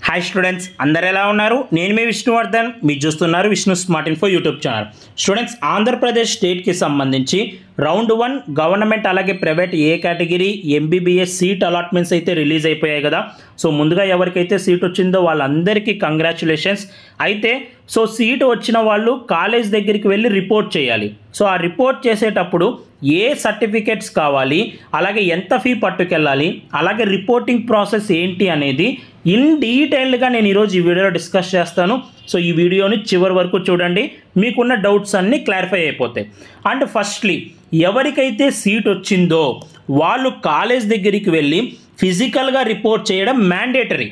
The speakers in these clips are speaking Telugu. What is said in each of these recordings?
హాయ్ స్టూడెంట్స్, అందరు ఎలా ఉన్నారు? నేను మీ విష్ణువర్ధన్, మీరు చూస్తున్నారు Vishnu smart info YouTube channel. Students, Andhra Pradesh స్టేట్కి సంబంధించి రౌండ్ 1 గవర్నమెంట్ అలాగే ప్రైవేట్ ఏ కేటగిరీ ఎంబీబీఎస్ సీట్ అలాట్మెంట్స్ అయితే రిలీజ్ అయిపోయాయి కదా. సో ముందుగా ఎవరికైతే సీట్ వచ్చిందో వాళ్ళందరికీ కంగ్రాచులేషన్స్. అయితే సో సీట్ వచ్చిన వాళ్ళు కాలేజ్ దగ్గరికి వెళ్ళి రిపోర్ట్ చేయాలి. సో ఆ రిపోర్ట్ చేసేటప్పుడు ఏ సర్టిఫికేట్స్ కావాలి, అలాగే ఎంత ఫీ పట్టుకెళ్ళాలి, అలాగే రిపోర్టింగ్ ప్రాసెస్ ఏంటి అనేది ఇన్ డీటెయిల్డ్గా నేను ఈరోజు ఈ వీడియోలో డిస్కస్ చేస్తాను. సో ఈ వీడియోని చివరి వరకు చూడండి, మీకున్న డౌట్స్ అన్నీ క్లారిఫై అయిపోతాయి. అండ్ ఫస్ట్లీ ఎవరికైతే సీట్ వచ్చిందో వాళ్ళు కాలేజ్ దగ్గరికి వెళ్ళి ఫిజికల్గా రిపోర్ట్ చేయడం మ్యాండేటరీ.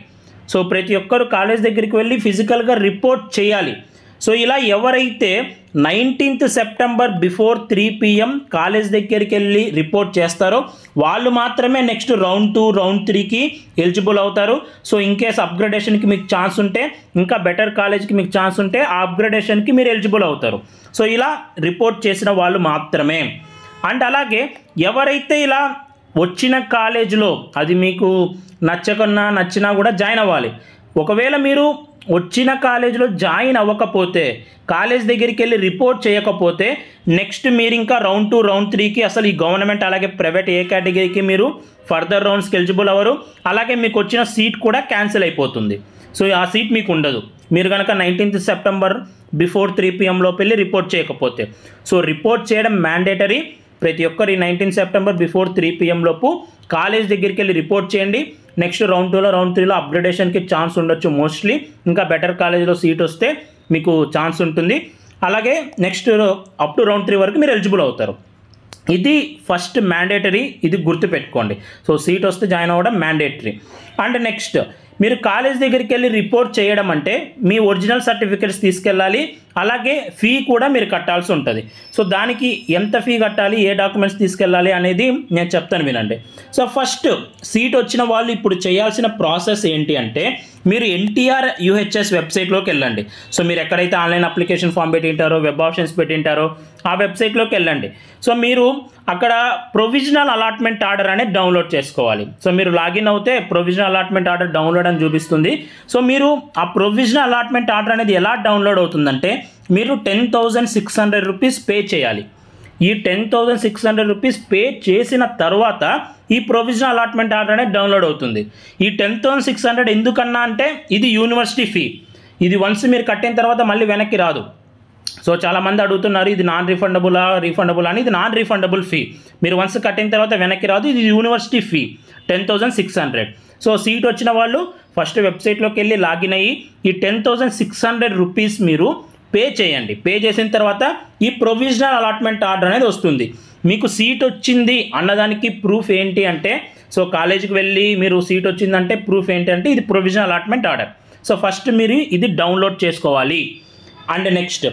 సో ప్రతి ఒక్కరు కాలేజ్ దగ్గరికి వెళ్ళి ఫిజికల్గా రిపోర్ట్ చేయాలి. సో ఇలా ఎవరైతే 19th September before 3 PM college దగ్గరికి వెళ్ళి రిపోర్ట్ చేస్తారో వాళ్ళు మాత్రమే నెక్స్ట్ రౌండ్ 2 రౌండ్ 3కి ఎలిజిబుల్ అవుతారు. సో ఇన్ కేస్ అప్గ్రేడేషన్కి మీకు ఛాన్స్ ఉంటే, ఇంకా బెటర్ కాలేజ్కి మీకు ఛాన్స్ ఉంటే ఆ అప్గ్రేడేషన్కి మీరు ఎలిజిబుల్ అవుతారు. సో ఇలా రిపోర్ట్ చేసిన వాళ్ళు మాత్రమే. అండ్ అలాగే ఎవరైతే ఇలా వచ్చిన కాలేజీలో అది మీకు నచ్చినా కూడా జాయిన్ అవ్వాలి. ఒకవేళ మీరు వచ్చిన కాలేజీలో జాయిన్ అవ్వకపోతే, కాలేజ్ దగ్గరికి వెళ్ళి రిపోర్ట్ చేయకపోతే నెక్స్ట్ మీరు ఇంకా రౌండ్ 2 రౌండ్ 3కి అసలు ఈ గవర్నమెంట్ అలాగే ప్రైవేట్ ఏ కేటగిరీకి మీరు ఫర్దర్ రౌండ్స్కి ఎలిజిబుల్ అవ్వరు. అలాగే మీకు వచ్చిన సీట్ కూడా క్యాన్సిల్ అయిపోతుంది. సో ఆ సీట్ మీకు ఉండదు మీరు కనుక 19th సెప్టెంబర్ బిఫోర్ 3 PM లోపు వెళ్ళి రిపోర్ట్ చేయకపోతే. సో రిపోర్ట్ చేయడం మ్యాండేటరీ. ప్రతి ఒక్కరు ఈ 19th సెప్టెంబర్ బిఫోర్ 3 PM లోపు కాలేజ్ దగ్గరికి వెళ్ళి రిపోర్ట్ చేయండి. నెక్స్ట్ రౌండ్ 2లో రౌండ్ 3లో అప్గ్రేడేషన్కి ఛాన్స్ ఉండొచ్చు మోస్ట్లీ. ఇంకా బెటర్ కాలేజ్లో సీట్ వస్తే మీకు ఛాన్స్ ఉంటుంది. అలాగే నెక్స్ట్ అప్ టు రౌండ్ 3 వరకు మీరు ఎలిజిబుల్ అవుతారు. ఇది ఫస్ట్ మ్యాండేటరీ, ఇది గుర్తుపెట్టుకోండి. సో సీట్ వస్తే జాయిన్ అవ్వడం మ్యాండేటరీ. అండ్ నెక్స్ట్ మీరు కాలేజ్ దగ్గరికి వెళ్ళి రిపోర్ట్ చేయడం అంటే మీ ఒరిజినల్ సర్టిఫికేట్స్ తీసుకెళ్ళాలి, అలాగే ఫీ కూడా మీరు కట్టాల్సి ఉంటుంది. సో దానికి ఎంత ఫీ కట్టాలి, ఏ డాక్యుమెంట్స్ తీసుకెళ్ళాలి అనేది నేను చెప్తాను వినండి. సో ఫస్ట్ సీట్ వచ్చిన వాళ్ళు ఇప్పుడు చేయాల్సిన ప్రాసెస్ ఏంటి అంటే, మీరు ఎన్టీఆర్ యూహెచ్ఎస్ వెబ్సైట్లోకి వెళ్ళండి. సో మీరు ఎక్కడైతే ఆన్లైన్ అప్లికేషన్ ఫామ్ పెట్టింటారో, వెబ్ ఆప్షన్స్ పెట్టింటారో ఆ వెబ్సైట్లోకి వెళ్ళండి. సో మీరు అక్కడ ప్రొవిజనల్ అలాట్మెంట్ ఆర్డర్ అనేది డౌన్లోడ్ చేసుకోవాలి. సో మీరు లాగిన్ అవుతే ప్రొవిజనల్ అలాట్మెంట్ ఆర్డర్ డౌన్లోడ్ అని చూపిస్తుంది. సో మీరు ఆ ప్రొవిజనల్ అలాట్మెంట్ ఆర్డర్ అనేది ఎలా డౌన్లోడ్ అవుతుందంటే, మీరు 10,600 రూపీస్ పే చేయాలి. ఈ 10,600 రూపీస్ పే చేసిన తర్వాత ఈ ప్రొవిజనల్ అలాట్మెంట్ ఆర్డర్ అనేది డౌన్లోడ్ అవుతుంది. ఈ 10,600 ఎందుకన్నా అంటే ఇది యూనివర్సిటీ ఫీ. ఇది వన్స్ మీరు కట్టిన తర్వాత మళ్ళీ వెనక్కి రాదు. సో చాలామంది అడుగుతున్నారు ఇది నాన్ రీఫండబుల్ అని. ఇది నాన్ రీఫండబుల్ ఫీ. మీరు వన్స్ కట్టిన తర్వాత వెనక్కి రాదు. ఇది యూనివర్సిటీ ఫీ 10,600. సో సీట్ వచ్చిన వాళ్ళు ఫస్ట్ వెబ్సైట్లోకి వెళ్ళి లాగిన్ అయ్యి ఈ 10,600 రూపీస్ మీరు పే చేయండి. పే చేసిన తర్వాత ఈ ప్రొవిజనల్ అలాట్మెంట్ ఆర్డర్ అనేది వస్తుంది. మీకు సీట్ వచ్చింది అన్నదానికి ప్రూఫ్ ఏంటి అంటే, సో కాలేజీకి వెళ్ళి మీరు సీట్ వచ్చిందంటే ప్రూఫ్ ఏంటి అంటే ఇది provisional allotment order. So first మీరు ఇది డౌన్లోడ్ చేసుకోవాలి. అండ్ నెక్స్ట్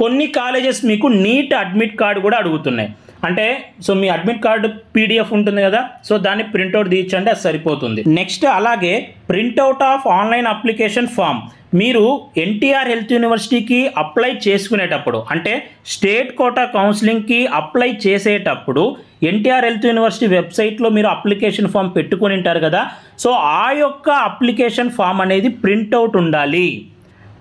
కొన్ని కాలేజెస్ మీకు నీట్ అడ్మిట్ కార్డు కూడా అడుగుతున్నాయి. అంటే సో మీ అడ్మిట్ కార్డు PDF ఉంటుంది కదా, సో దాన్ని ప్రింట్అవుట్ తీయించండి, అది సరిపోతుంది. నెక్స్ట్ అలాగే printout of online application form మీరు ఎన్టీఆర్ హెల్త్ యూనివర్సిటీకి అప్లై చేసుకునేటప్పుడు, అంటే స్టేట్ కోటా కౌన్సిలింగ్కి అప్లై చేసేటప్పుడు ఎన్టీఆర్ హెల్త్ యూనివర్సిటీ వెబ్సైట్లో మీరు అప్లికేషన్ ఫామ్ పెట్టుకొని ఉంటారు కదా. సో ఆ యొక్క అప్లికేషన్ ఫామ్ అనేది ప్రింట్అవుట్ ఉండాలి.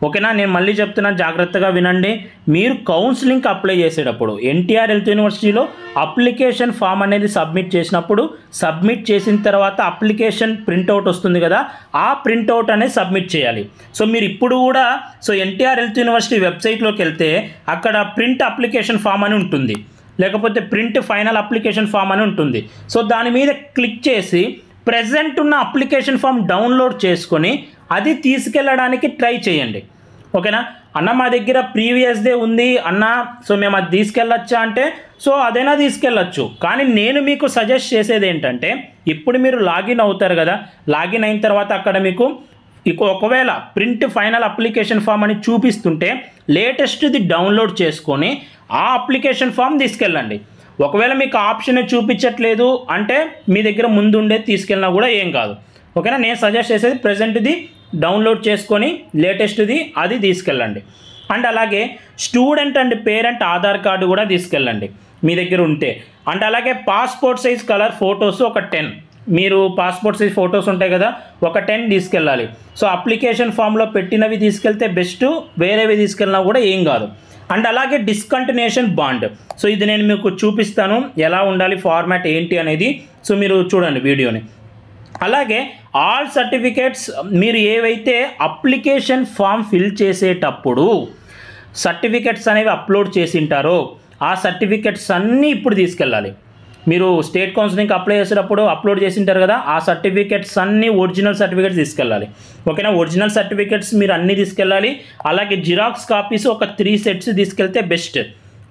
ఓకేనా? నేను మళ్ళీ చెప్తున్నాను, జాగ్రత్తగా వినండి. మీరు కౌన్సిలింగ్కి అప్లై చేసేటప్పుడు ఎన్టీఆర్ హెల్త్ యూనివర్సిటీలో అప్లికేషన్ ఫామ్ అనేది సబ్మిట్ చేసినప్పుడు, సబ్మిట్ చేసిన తర్వాత అప్లికేషన్ ప్రింట్అవుట్ వస్తుంది కదా, ఆ ప్రింట్అవుట్ అనేది సబ్మిట్ చేయాలి. సో మీరు ఇప్పుడు కూడా సో ఎన్టీఆర్ హెల్త్ యూనివర్సిటీ వెబ్సైట్లోకి వెళ్తే అక్కడ ప్రింట్ అప్లికేషన్ ఫామ్ అని ఉంటుంది, లేకపోతే ప్రింట్ ఫైనల్ అప్లికేషన్ ఫామ్ అని ఉంటుంది. సో దాని మీద క్లిక్ చేసి ప్రెజెంట్ ఉన్న అప్లికేషన్ ఫామ్ డౌన్లోడ్ చేసుకొని అది తీసుకెళ్ళడానికి ట్రై చేయండి. ఓకేనా? అన్న మా దగ్గర ప్రీవియస్దే ఉంది అన్న, సో మేము అది తీసుకెళ్ళొచ్చా అంటే సో అదైనా తీసుకెళ్ళచ్చు. కానీ నేను మీకు సజెస్ట్ చేసేది ఏంటంటే, ఇప్పుడు మీరు లాగిన్ అవుతారు కదా, లాగిన్ అయిన తర్వాత అక్కడ మీకు ఒకవేళ ప్రింట్ ఫైనల్ అప్లికేషన్ ఫామ్ అని చూపిస్తుంటే లేటెస్ట్ది డౌన్లోడ్ చేసుకొని ఆ అప్లికేషన్ ఫామ్ తీసుకెళ్ళండి. ఒకవేళ మీకు ఆప్షన్ చూపించట్లేదు అంటే మీ దగ్గర ముందు ఉండేది తీసుకెళ్ళినా కూడా ఏం కాదు. ఓకేనా? నేను సజెస్ట్ చేసేది ప్రెజెంట్ది డౌన్లోడ్ చేసుకొని లేటెస్ట్ది అది తీసుకెళ్ళండి. అండ్ అలాగే student and parent Aadhaar card కూడా తీసుకెళ్ళండి మీ దగ్గర ఉంటే. అండ్ అలాగే పాస్పోర్ట్ సైజ్ కలర్ ఫొటోస్ ఒక 10 మీరు పాస్పోర్ట్ సైజ్ ఫొటోస్ ఉంటాయి కదా, ఒక 10 తీసుకెళ్ళాలి. సో అప్లికేషన్ ఫామ్లో పెట్టినవి తీసుకెళ్తే బెస్ట్, వేరేవి తీసుకెళ్ళినా కూడా ఏం కాదు. అండ్ అలాగే డిస్కంటిన్యూషన్ బాండ్. సో ఇది నేను మీకు చూపిస్తాను ఎలా ఉండాలి, ఫార్మాట్ ఏంటి అనేది. సో మీరు చూడండి వీడియోని. అలాగే ఆల్ సర్టిఫికేట్స్ మీరు ఏవైతే అప్లికేషన్ ఫామ్ ఫిల్ చేసేటప్పుడు సర్టిఫికేట్స్ అనేవి అప్లోడ్ చేసింటారో ఆ సర్టిఫికేట్స్ అన్నీ ఇప్పుడు తీసుకెళ్ళాలి. మీరు స్టేట్ కౌన్సిలింగ్కి అప్లై చేసేటప్పుడు అప్లోడ్ చేసింటారు కదా, ఆ సర్టిఫికేట్స్ అన్నీ ఒరిజినల్ సర్టిఫికేట్స్ తీసుకెళ్ళాలి. ఓకేనా, ఒరిజినల్ సర్టిఫికేట్స్ మీరు అన్నీ తీసుకెళ్ళాలి. అలాగే జిరాక్స్ కాపీస్ ఒక 3 సెట్స్ తీసుకెళ్తే బెస్ట్.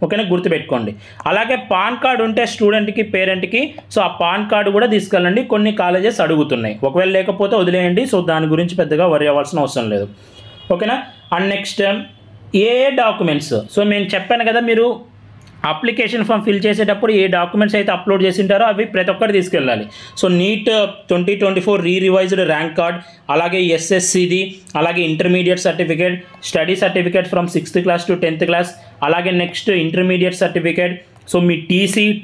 ఓకేనా, గుర్తుపెట్టుకోండి. అలాగే పాన్ కార్డు ఉంటే స్టూడెంట్కి, పేరెంట్కి, సో ఆ పాన్ కార్డు కూడా తీసుకెళ్ళండి. కొన్ని కాలేజెస్ అడుగుతున్నాయి, ఒకవేళ లేకపోతే వదిలేయండి. సో దాని గురించి పెద్దగా వరి అవ్వాల్సిన అవసరం లేదు. ఓకేనా. And next A documents. So నేను చెప్పాను కదా, మీరు అప్లికేషన్ ఫామ్ ఫిల్ చేసేటప్పుడు ఏ డాక్యుమెంట్స్ అయితే అప్లోడ్ చేసింటారో అవి ప్రతి ఒక్కరు తీసుకెళ్ళాలి. So NEET 2024 revised rank card, అలాగే ఎస్ఎస్సిది, అలాగే intermediate certificate, study certificate from 6th class to 10th class, అలాగే నెక్స్ట్ ఇంటర్మీడియట్ సర్టిఫికేట్. సో మీ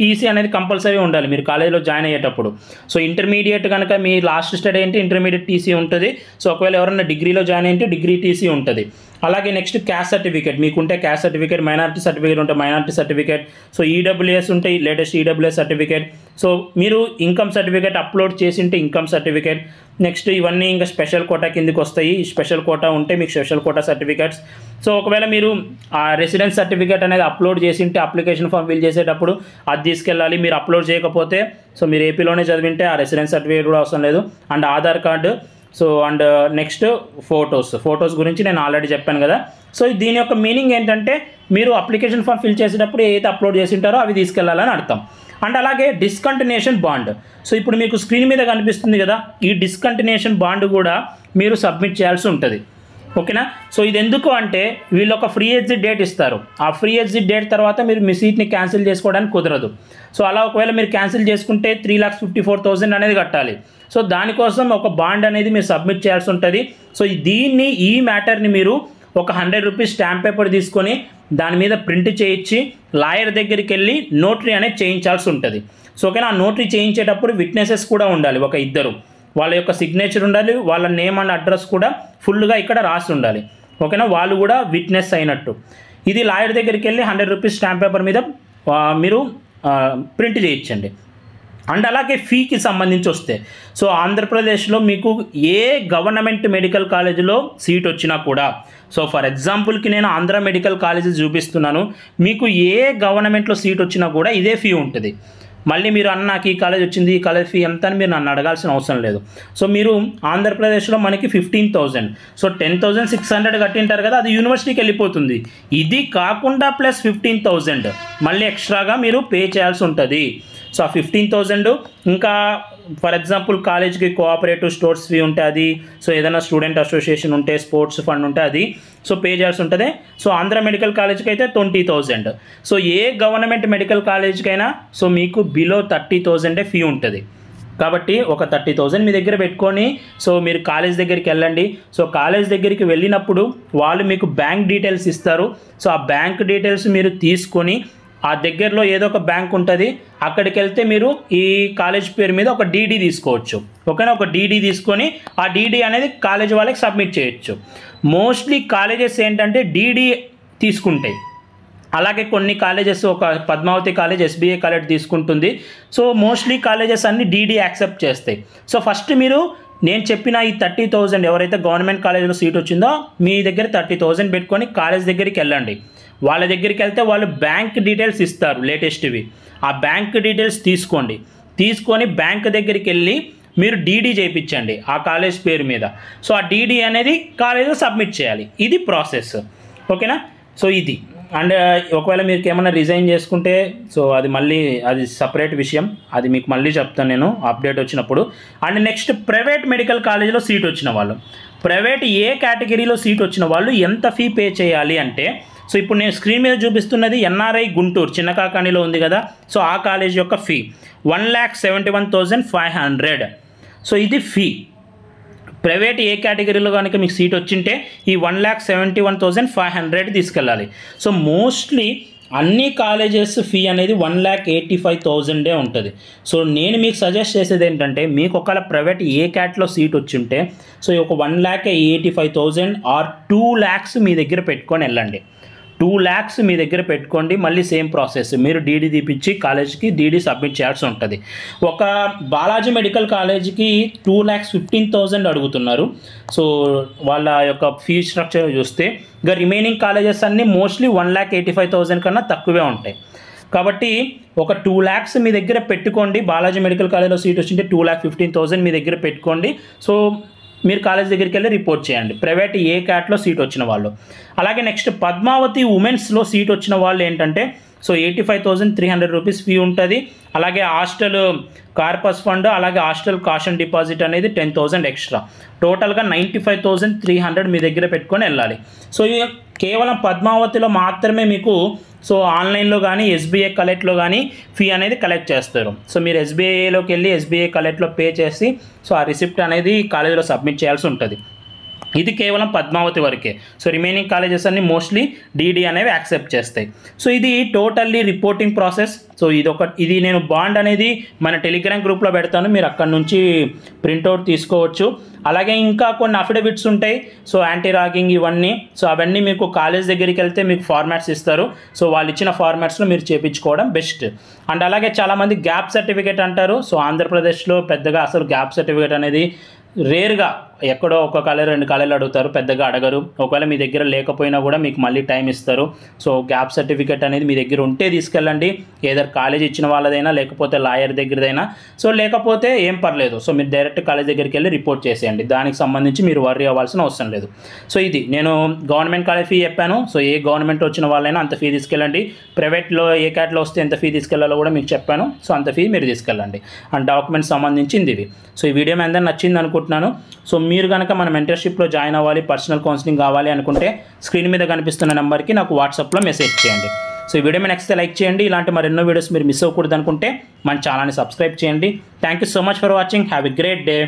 టీసీ అనేది కంపల్సరీ ఉండాలి మీరు కాలేజీలో జాయిన్ అయ్యేటప్పుడు. సో ఇంటర్మీడియట్ కనుక మీ లాస్ట్ స్టడీ ఏంటి ఇంటర్మీడియట్ టీసీ ఉంటుంది. సో ఒకవేళ ఎవరైనా డిగ్రీలో జాయిన్ అయితే డిగ్రీ టీసీ ఉంటుంది. అలాగే నెక్స్ట్ క్యాస్ట్ సర్టిఫికేట్, మీకుంటే క్యాస్ట్ సర్టిఫికేట్, మైనారిటీ సర్టిఫికేట్ ఉంటే మైనారిటీ సర్టిఫికేట్, సో ఈడబ్ల్యూఎస్ ఉంటే లేటెస్ట్ ఈడబ్ల్యూఎస్ సర్టిఫికేట్, సో మీరు ఇన్కమ్ సర్టిఫికేట్ అప్లోడ్ చేసింటే ఇన్కమ్ సర్టిఫికేట్. నెక్స్ట్ ఇవన్నీ ఇంకా స్పెషల్ కోటా కిందకి వస్తాయి. స్పెషల్ కోటా ఉంటే మీకు స్పెషల్ కోటా సర్టిఫికేట్స్. సో ఒకవేళ మీరు ఆ రెసిడెన్స్ సర్టిఫికేట్ అనేది అప్లోడ్ చేసింటే అప్లికేషన్ ఫామ్ ఫిల్ చేసేటప్పుడు అది తీసుకెళ్ళాలి. మీరు అప్లోడ్ చేయకపోతే, సో మీరు ఏపీలోనే చదివింటే ఆ రెసిడెన్స్ సర్టిఫికేట్ కూడా అవసరం లేదు. And Aadhaar card. So and next photos గురించి నేను ఆల్రెడీ చెప్పాను కదా. సో దీని యొక్క మీనింగ్ ఏంటంటే మీరు అప్లికేషన్ ఫామ్ ఫిల్ చేసేటప్పుడు ఏదైతే అప్లోడ్ చేసింటారో అవి తీసుకెళ్లాలని అర్థం. అండ్ అలాగే డిస్కంటిన్యూషన్ బాండ్. సో ఇప్పుడు మీకు స్క్రీన్ మీద కనిపిస్తుంది కదా, ఈ డిస్కంటిన్యూషన్ బాండ్ కూడా మీరు సబ్మిట్ చేయాల్సి ఉంటుంది. ఓకేనా. సో ఇది ఎందుకు అంటే వీళ్ళు ఒక ఫ్రీ ఎగ్జిట్ డేట్ ఇస్తారు. ఆ ఫ్రీ ఎగ్జిట్ డేట్ తర్వాత మీరు మీ సీట్ని క్యాన్సిల్ చేసుకోవడానికి కుదరదు. సో అలా ఒకవేళ మీరు క్యాన్సిల్ చేసుకుంటే 3,54,000 అనేది కట్టాలి. సో దానికోసం ఒక బాండ్ అనేది మీరు సబ్మిట్ చేయాల్సి ఉంటుంది. సో ఈ మ్యాటర్ని మీరు ఒక 100 రూపీస్ స్టాంప్ పేపర్ తీసుకొని దాని మీద ప్రింట్ చేయించి లాయర్ దగ్గరికి వెళ్ళి నోటరీ అనేది చేయించాల్సి ఉంటుంది. సో ఓకేనా, ఆ నోటరీ చేయించేటప్పుడు విట్నెసెస్ కూడా ఉండాలి, ఒక 2. వాళ్ళ యొక్క సిగ్నేచర్ ఉండాలి, వాళ్ళ నేమ్ అండ్ అడ్రస్ కూడా ఫుల్గా ఇక్కడ రాసి ఉండాలి. ఓకేనా, వాళ్ళు కూడా విట్నెస్ అయినట్టు. ఇది లాయర్ దగ్గరికి వెళ్ళి 100 రూపీస్ స్టాంప్ పేపర్ మీద మీరు ప్రింట్ చేయించండి. అండ్ అలాగే ఫీకి సంబంధించి వస్తే, సో ఆంధ్రప్రదేశ్లో మీకు ఏ గవర్నమెంట్ మెడికల్ కాలేజీలో సీట్ వచ్చినా కూడా, సో ఫర్ ఎగ్జాంపుల్కి నేను ఆంధ్ర మెడికల్ కాలేజీ చూపిస్తున్నాను, మీకు ఏ గవర్నమెంట్లో సీట్ వచ్చినా కూడా ఇదే ఫీ ఉంటుంది. మళ్ళీ మీరు నాకు ఈ కాలేజ్ వచ్చింది, ఈ కాలేజ్ ఫీ ఎంత అని మీరు నన్ను అడగాల్సిన అవసరం లేదు. సో మీరు ఆంధ్రప్రదేశ్లో మనకి 15,000, సో 10,600 కట్టింటారు కదా, అది యూనివర్సిటీకి వెళ్ళిపోతుంది. ఇది కాకుండా ప్లస్ 15,000 మళ్ళీ ఎక్స్ట్రాగా మీరు పే చేయాల్సి ఉంటుంది. సో ఆ 15,000 ఇంకా ఫర్ ఎగ్జాంపుల్ కాలేజ్కి కోఆపరేటివ్ స్టోర్స్ ఫీ ఉంటే అది, సో ఏదైనా స్టూడెంట్ అసోసియేషన్ ఉంటే, స్పోర్ట్స్ ఫండ్ ఉంటే అది, సో పే చేయాల్సి ఉంటుంది. సో ఆంధ్ర మెడికల్ కాలేజ్కి అయితే 20,000. సో ఏ గవర్నమెంట్ మెడికల్ కాలేజ్కైనా సో మీకు బిలో 30,000 ఫీ ఉంటుంది. కాబట్టి ఒక 30,000 మీ దగ్గర పెట్టుకొని సో మీరు కాలేజ్ దగ్గరికి వెళ్ళండి. సో కాలేజ్ దగ్గరికి వెళ్ళినప్పుడు వాళ్ళు మీకు బ్యాంక్ డీటెయిల్స్ ఇస్తారు. సో ఆ బ్యాంక్ డీటెయిల్స్ మీరు తీసుకొని ఆ దగ్గరలో ఏదో ఒక బ్యాంక్ ఉంటుంది, అక్కడికి వెళ్తే మీరు ఈ కాలేజ్ పేరు మీద ఒక డీడీ తీసుకోవచ్చు. ఓకేనా, ఒక డీడీ తీసుకొని ఆ డీడీ అనేది కాలేజ్ వాళ్ళకి సబ్మిట్ చేయొచ్చు. మోస్ట్లీ కాలేజెస్ ఏంటంటే డీడీ తీసుకుంటాయి. అలాగే కొన్ని కాలేజెస్, ఒక పద్మావతి కాలేజ్, ఎస్బీఐ కాలేజ్ తీసుకుంటుంది. సో మోస్ట్లీ కాలేజెస్ అన్ని డీడీ యాక్సెప్ట్ చేస్తాయి. సో ఫస్ట్ మీరు నేను చెప్పిన ఈ 30,000 ఎవరైతే గవర్నమెంట్ కాలేజీలో సీట్ వచ్చిందో మీ దగ్గర 30,000 పెట్టుకొని కాలేజ్ దగ్గరికి వెళ్ళండి. వాళ్ళ దగ్గరికి వెళ్తే వాళ్ళు బ్యాంక్ డీటెయిల్స్ ఇస్తారు లేటెస్ట్వి. ఆ బ్యాంక్ డీటెయిల్స్ తీసుకొని బ్యాంక్ దగ్గరికి వెళ్ళి మీరు డీడీ చేయించండి ఆ కాలేజ్ పేరు మీద. సో ఆ డీడీ అనేది కాలేజ్లో సబ్మిట్ చేయాలి. ఇది ప్రాసెస్. ఓకేనా. సో ఇది అండ్ ఒకవేళ మీకు ఏమైనా రిజైన్ చేసుకుంటే సో అది మళ్ళీ అది సపరేట్ విషయం, అది మీకు మళ్ళీ చెప్తాను నేను అప్డేట్ వచ్చినప్పుడు. అండ్ నెక్స్ట్ ప్రైవేట్ మెడికల్ కాలేజీలో సీట్ వచ్చిన వాళ్ళు, ప్రైవేట్ ఏ కేటగిరీలో సీట్ వచ్చిన వాళ్ళు ఎంత ఫీ పే చేయాలి అంటే, సో ఇప్పుడు నేను స్క్రీన్ మీద చూపిస్తున్నది ఎన్ఆర్ఐ గుంటూరు చిన్నకాకానిలో ఉంది కదా, సో ఆ కాలేజ్ యొక్క ఫీ 1,71,500. సో ఇది ఫీ. ప్రైవేట్ ఏ కేటగిరీలో కనుక మీకు సీట్ వచ్చింటే ఈ 1,71,500 తీసుకెళ్ళాలి. సో మోస్ట్లీ అన్ని కాలేజెస్ ఫీ అనేది 1,85,000 ఉంటుంది. సో నేను మీకు సజెస్ట్ చేసేది ఏంటంటే, మీకు ఒకవేళ ప్రైవేట్ ఏ క్యాట్లో సీట్ వచ్చింటే సో ఒక 1,85,000 ఆర్ 2 lakhs మీ దగ్గర పెట్టుకొని వెళ్ళండి. 2 lakhs మీ దగ్గర పెట్టుకోండి. మళ్ళీ సేమ్ ప్రాసెస్, మీరు డీడీ తీపిచ్చి కాలేజ్కి డీడీ సబ్మిట్ చేయాల్సి ఉంటుంది. ఒక బాలాజీ మెడికల్ కాలేజీకి 2,15,000 అడుగుతున్నారు. సో వాళ్ళ యొక్క ఫీ స్ట్రక్చర్ చూస్తే ఇంకా రిమైనింగ్ కాలేజెస్ అన్నీ మోస్ట్లీ 1,85,000 కన్నా తక్కువే ఉంటాయి. కాబట్టి ఒక 2 lakhs మీ దగ్గర పెట్టుకోండి. బాలాజీ మెడికల్ కాలేజ్లో సీట్ వచ్చింటే 2,15,000 మీ దగ్గర పెట్టుకోండి. సో మీరు కాలేజ్ దగ్గరికి వెళ్ళి రిపోర్ట్ చేయండి, ప్రైవేట్ ఏ క్యాట్లో సీట్ వచ్చిన వాళ్ళు. అలాగే నెక్స్ట్ పద్మావతి ఉమెన్స్లో సీట్ వచ్చిన వాళ్ళు ఏంటంటే సో 85,300 రూపీస్ ఫీ ఉంటుంది. అలాగే హాస్టల్ కార్పస్ ఫండ్, అలాగే హాస్టల్ కాషన్ డిపాజిట్ అనేది 10,000 ఎక్స్ట్రా. టోటల్గా 95,300 మీ దగ్గర పెట్టుకొని వెళ్ళాలి. సో కేవలం పద్మావతిలో మాత్రమే మీకు సో ఆన్లైన్లో కానీ ఎస్బీఐ కలెక్ట్లో కానీ ఫీ అనేది కలెక్ట్ చేస్తారు. సో మీరు ఎస్బీఐలోకి వెళ్ళి ఎస్బీఐ కలెక్ట్లో పే చేసి సో ఆ రిసిప్ట్ అనేది కాలేజీలో సబ్మిట్ చేయాల్సి ఉంటుంది. ఇది కేవలం పద్మావతి వరకే. సో రిమైనింగ్ కాలేజెస్ అన్ని మోస్ట్లీ డీడీ అనేవి యాక్సెప్ట్ చేస్తాయి. సో ఇది టోటల్లీ రిపోర్టింగ్ ప్రాసెస్. సో ఇది నేను బాండ్ అనేది మన టెలిగ్రామ్ గ్రూప్లో పెడతాను, మీరు అక్కడ నుంచి ప్రింట్అవుట్ తీసుకోవచ్చు. అలాగే ఇంకా కొన్ని అఫిడవిట్స్ ఉంటాయి, సో యాంటీ రాగింగ్ ఇవన్నీ. సో అవన్నీ మీకు కాలేజ్ దగ్గరికి వెళ్తే మీకు ఫార్మాట్స్ ఇస్తారు. సో వాళ్ళు ఇచ్చిన ఫార్మాట్స్లో మీరు చేయించుకోవడం బెస్ట్. అండ్ అలాగే చాలామంది గ్యాప్ సర్టిఫికేట్ అంటారు. సో ఆంధ్రప్రదేశ్లో పెద్దగా అసలు గ్యాప్ సర్టిఫికేట్ అనేది రేర్గా, ఎక్కడో ఒక కాలేజ్ 2 కాలేజీలు అడుగుతారు, పెద్దగా అడగరు. ఒకవేళ మీ దగ్గర లేకపోయినా కూడా మీకు మళ్ళీ టైం ఇస్తారు. సో గ్యాప్ సర్టిఫికేట్ అనేది మీ దగ్గర ఉంటే తీసుకెళ్ళండి, ఏదర్ కాలేజ్ ఇచ్చిన వాళ్ళదైనా లేకపోతే లాయర్ దగ్గరదైనా. సో లేకపోతే ఏం పర్లేదు, సో మీరు డైరెక్ట్ కాలేజ్ దగ్గరికి వెళ్ళి రిపోర్ట్ చేసేయండి, దానికి సంబంధించి మీరు వర్రీ అవ్వాల్సిన అవసరం లేదు. సో ఇది నేను గవర్నమెంట్ కాలేజ్ ఫీ చెప్పాను. సో ఏ గవర్నమెంట్ వచ్చిన వాళ్ళైనా అంత ఫీ తీసుకెళ్ళండి. ప్రైవేట్లో ఏ క్యాట్లో వస్తే ఎంత ఫీ తీసుకెళ్లాలో కూడా మీకు చెప్పాను. సో అంత ఫీ మీరు తీసుకెళ్ళండి. అండ్ డాక్యుమెంట్స్ సంబంధించింది ఇవి. సో ఈ వీడియో మీ అందరూ నచ్చింది అనుకుంటున్నాను. సో మీరు కనుక మన మెంటర్షిప్లో జాయిన్ అవ్వాలి, పర్సనల్ కౌన్సిలింగ్ కావాలి అనుకుంటే స్క్రీన్ మీద కనిపిస్తున్న నెంబర్కి నాకు వాట్సాప్లో మెసేజ్ చేయండి. సో ఈ వీడియో మీ నచ్చితే లైక్ చేయండి. ఇలాంటి మరెన్నో వీడియోస్ మీరు మిస్ అవ్వకూడదు అనుకుంటే మన ఛానల్ని సబ్స్క్రైబ్ చేయండి. Thank you so much for watching. Have a great day.